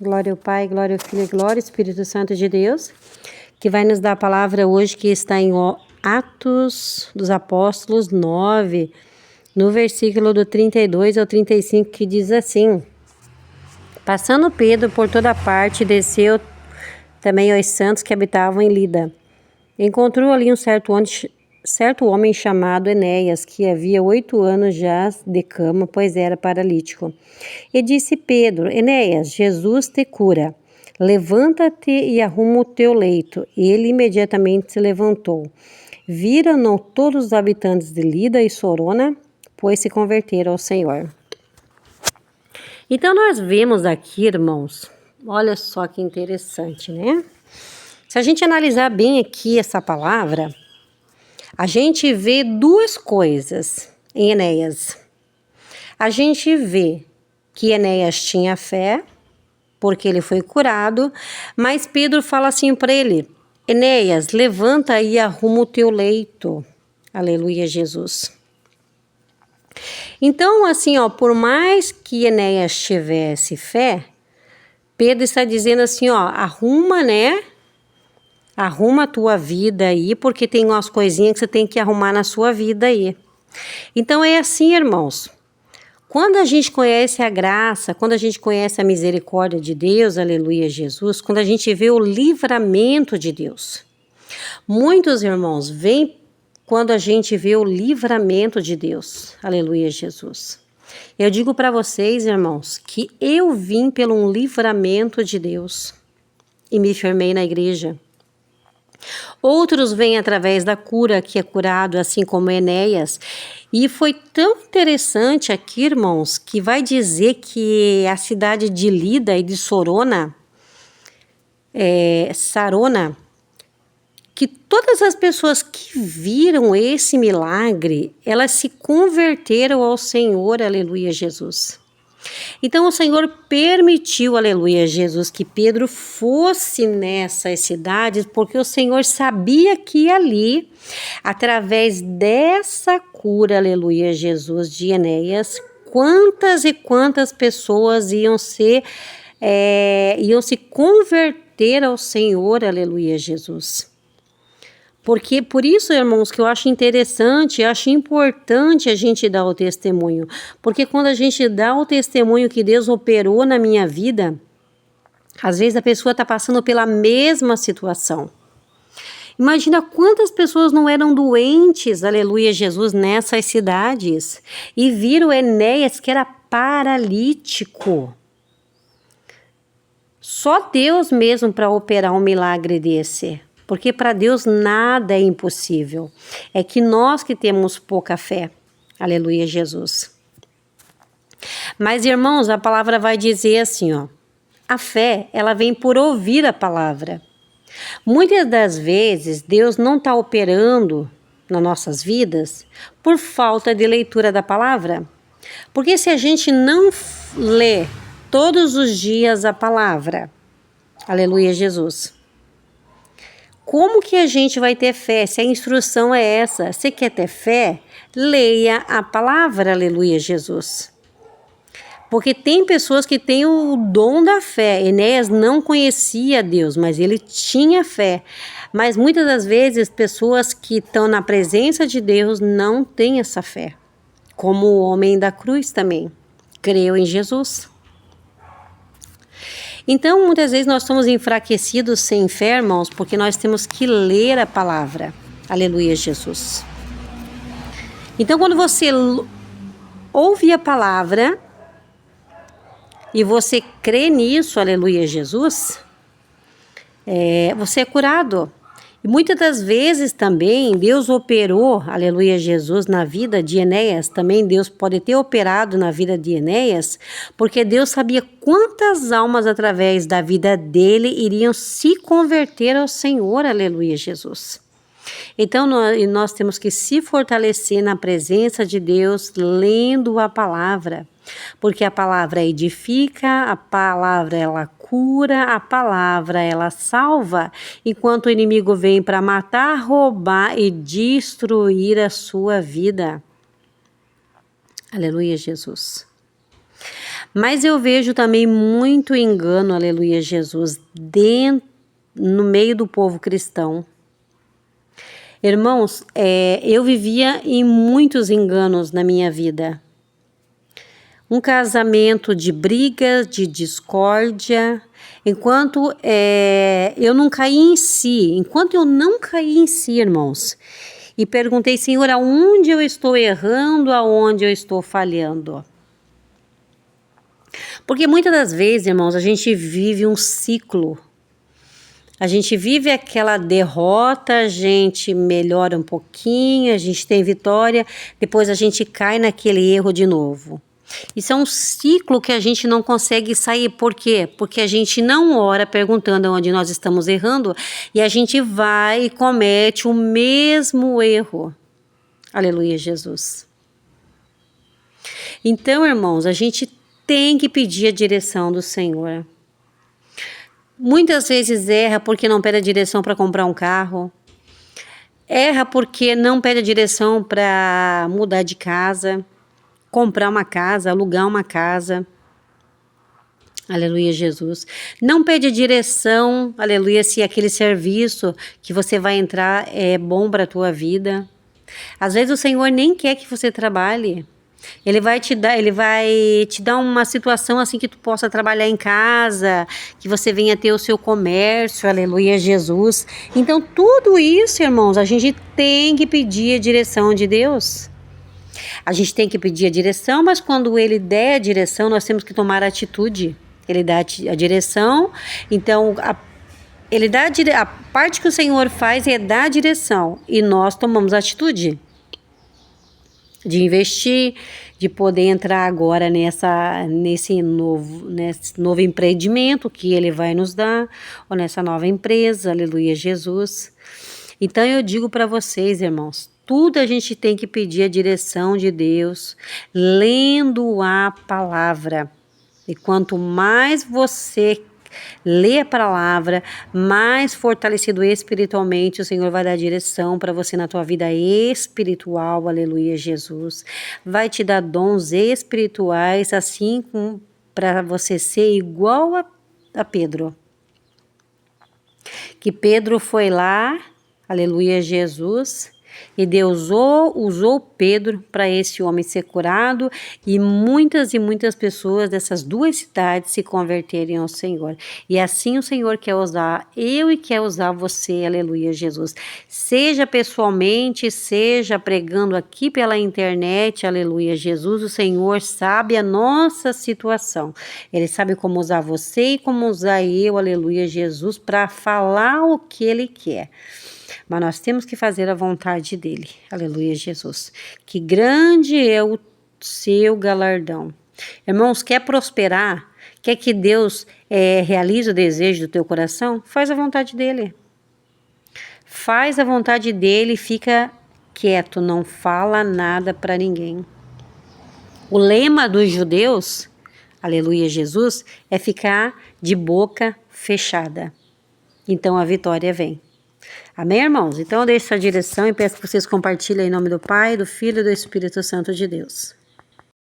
Glória ao Pai, glória ao Filho e glória ao Espírito Santo de Deus, que vai nos dar a palavra hoje que está em Atos dos Apóstolos 9, no versículo do 32 ao 35, que diz assim: Passando Pedro por toda parte, desceu também aos santos que habitavam em Lida. Encontrou ali um certo homem chamado Enéas, que havia 8 anos já de cama, pois era paralítico. E disse Pedro: Enéas, Jesus te cura. Levanta-te e arruma o teu leito. Ele imediatamente se levantou. Viram-no todos os habitantes de Lida e Sorona, pois se converteram ao Senhor. Então nós vemos aqui, irmãos, olha só que interessante, né? Se a gente analisar bem aqui essa palavra, a gente vê duas coisas em Enéas. A gente vê que Enéas tinha fé, porque ele foi curado, mas Pedro fala assim para ele: Enéas, levanta e arruma o teu leito. Aleluia, Jesus. Então, assim, por mais que Enéas tivesse fé, Pedro está dizendo assim, arruma, né? Arruma a tua vida aí, porque tem umas coisinhas que você tem que arrumar na sua vida aí. Então é assim, irmãos. Quando a gente conhece a graça, quando a gente conhece a misericórdia de Deus, aleluia, Jesus, quando a gente vê o livramento de Deus. Muitos irmãos vêm quando a gente vê o livramento de Deus, aleluia, Jesus. Eu digo para vocês, irmãos, que eu vim pelo um livramento de Deus e me firmei na igreja. Outros vêm através da cura, que é curado, assim como Enéas. E foi tão interessante aqui, irmãos, que vai dizer que a cidade de Lida e de Sarona, que todas as pessoas que viram esse milagre, elas se converteram ao Senhor, aleluia, Jesus. Então o Senhor permitiu, aleluia, Jesus, que Pedro fosse nessas cidades, porque o Senhor sabia que ali, através dessa cura, aleluia, Jesus, de Enéas, quantas e quantas pessoas iam se converter ao Senhor, aleluia, Jesus. Porque por isso, irmãos, que eu acho interessante, acho importante a gente dar o testemunho. Porque quando a gente dá o testemunho que Deus operou na minha vida, às vezes a pessoa está passando pela mesma situação. Imagina quantas pessoas não eram doentes, aleluia, Jesus, nessas cidades. E viram Enéas, que era paralítico. Só Deus mesmo para operar um milagre desse. Porque para Deus nada é impossível. É que nós que temos pouca fé. Aleluia, Jesus. Mas, irmãos, a palavra vai dizer assim, a fé, ela vem por ouvir a palavra. Muitas das vezes, Deus não está operando nas nossas vidas por falta de leitura da palavra. Porque se a gente não lê todos os dias a palavra, aleluia, Jesus, como que a gente vai ter fé se a instrução é essa? Você quer ter fé? Leia a palavra, aleluia, Jesus. Porque tem pessoas que têm o dom da fé. Enéas não conhecia Deus, mas ele tinha fé. Mas muitas das vezes, pessoas que estão na presença de Deus não têm essa fé. Como o homem da cruz também. Creu em Jesus. Então, muitas vezes nós somos enfraquecidos sem fé, irmãos, porque nós temos que ler a palavra. Aleluia, Jesus. Então, quando você ouve a palavra e você crê nisso, aleluia, Jesus, você é curado. E muitas das vezes também Deus operou, aleluia, Jesus, na vida de Enéas. Também Deus pode ter operado na vida de Enéas, porque Deus sabia quantas almas através da vida dele iriam se converter ao Senhor, aleluia, Jesus. Então nós temos que se fortalecer na presença de Deus, lendo a palavra. Porque a palavra edifica, a palavra ela cura, a palavra ela salva, enquanto o inimigo vem para matar, roubar e destruir a sua vida. Aleluia, Jesus. Mas eu vejo também muito engano, aleluia, Jesus, no meio do povo cristão. Irmãos, eu vivia em muitos enganos na minha vida. Um casamento de brigas, de discórdia, enquanto eu não caí em si, irmãos, e perguntei, Senhor, aonde eu estou errando, aonde eu estou falhando? Porque muitas das vezes, irmãos, a gente vive um ciclo. A gente vive aquela derrota, a gente melhora um pouquinho, a gente tem vitória, depois a gente cai naquele erro de novo. Isso é um ciclo que a gente não consegue sair. Por quê? Porque a gente não ora perguntando onde nós estamos errando e a gente vai e comete o mesmo erro. Aleluia, Jesus. Então, irmãos, a gente tem que pedir a direção do Senhor. Muitas vezes erra porque não pede a direção para comprar um carro. Erra porque não pede a direção para mudar de casa, comprar uma casa, alugar uma casa. Aleluia, Jesus. Não pede a direção, aleluia, se aquele serviço que você vai entrar é bom para a tua vida. Às vezes o Senhor nem quer que você trabalhe. Ele vai te dar uma situação assim que tu possa trabalhar em casa, que você venha ter o seu comércio, aleluia, Jesus. Então tudo isso, irmãos, a gente tem que pedir a direção de Deus. A gente tem que pedir a direção, mas quando Ele der a direção, nós temos que tomar atitude. Ele dá a direção, então Ele dá a parte que o Senhor faz é dar a direção e nós tomamos a atitude de investir, de poder entrar agora nesse novo empreendimento que Ele vai nos dar, ou nessa nova empresa, aleluia, Jesus. Então eu digo para vocês, irmãos, tudo a gente tem que pedir a direção de Deus, lendo a palavra. E quanto mais você lê a palavra, mais fortalecido espiritualmente o Senhor vai dar direção para você na tua vida espiritual, aleluia, Jesus. Vai te dar dons espirituais, assim para você ser igual a Pedro. Que Pedro foi lá, aleluia, Jesus, e Deus usou Pedro para esse homem ser curado e muitas pessoas dessas duas cidades se converterem ao Senhor. E assim o Senhor quer usar eu e quer usar você, aleluia, Jesus. Seja pessoalmente, seja pregando aqui pela internet, aleluia, Jesus. O Senhor sabe a nossa situação. Ele sabe como usar você e como usar eu, aleluia, Jesus, para falar o que Ele quer. Mas nós temos que fazer a vontade dele. Aleluia, Jesus. Que grande é o seu galardão. Irmãos, quer prosperar? Quer que Deus realize o desejo do teu coração? Faz a vontade dele. Faz a vontade dele e fica quieto. Não fala nada para ninguém. O lema dos judeus, aleluia, Jesus, é ficar de boca fechada. Então a vitória vem. Amém, irmãos? Então eu deixo essa direção e peço que vocês compartilhem em nome do Pai, do Filho e do Espírito Santo de Deus.